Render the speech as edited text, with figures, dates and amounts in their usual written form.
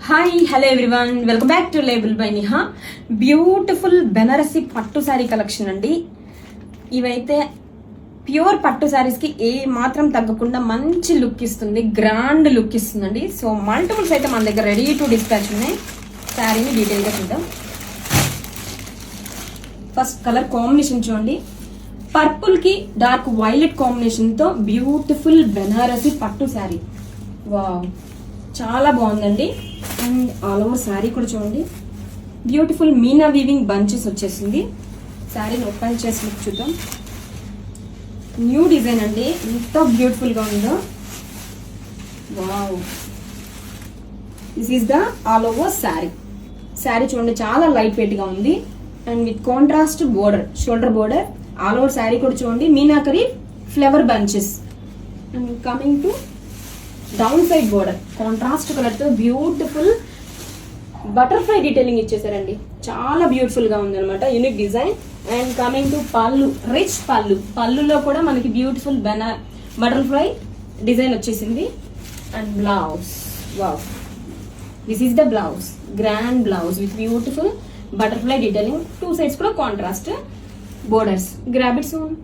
Hi hello everyone, welcome back to label by Niha. Beautiful Banarasi పట్టు sari collection అండి. ఇవైతే pure పట్టు శారీస్కి ఏ మాత్రం తగ్గకుండా మంచి లుక్ ఇస్తుంది, గ్రాండ్ లుక్ ఇస్తుందండి. సో మల్టిపుల్స్ అయితే మన దగ్గర రెడీ టు డిస్పాచ్ ఉన్నాయి. శారీని డీటెయిల్గా చూద్దాం. ఫస్ట్ కలర్ కాంబినేషన్ చూడండి, పర్పుల్ కి డార్క్ వైలెట్ కాంబినేషన్ తో బ్యూటిఫుల్ బెనారసి పట్టు శారీ. వావ్, చాలా బాగుందండి. అండ్ ఆల్ ఓవర్ శారీ కూడా చూడండి, బ్యూటిఫుల్ మీనా వీవింగ్ బంచెస్ వచ్చేసింది. శారీని ఓపెన్ చేసి లుక్ చూద్దాం. న్యూ డిజైన్ అండి, ఎంత బ్యూటిఫుల్ గా ఉందో. Wow, this is the all over sari. Sari చూడండి, చాలా లైట్ వెయిట్ గా ఉంది. And with contrast border, shoulder border. All over sari కూడా చూడండి, meenakari flower bunches. And coming to down side border, contrast colour తో బ్యూటిఫుల్ బటర్ఫ్లై డీటెయిలింగ్ ఇచ్చేసారండి. చాలా బ్యూటిఫుల్ గా ఉంది అనమాట, unique design. And coming to పళ్ళు, రిచ్ పళ్ళు. పళ్ళులో కూడా మనకి బ్యూటిఫుల్ బటర్ఫ్లై డిజైన్ వచ్చేసింది. And blouse, wow, this is the blouse, grand blouse with beautiful butterfly detailing. Two sides కూడా contrast borders. Grab it soon.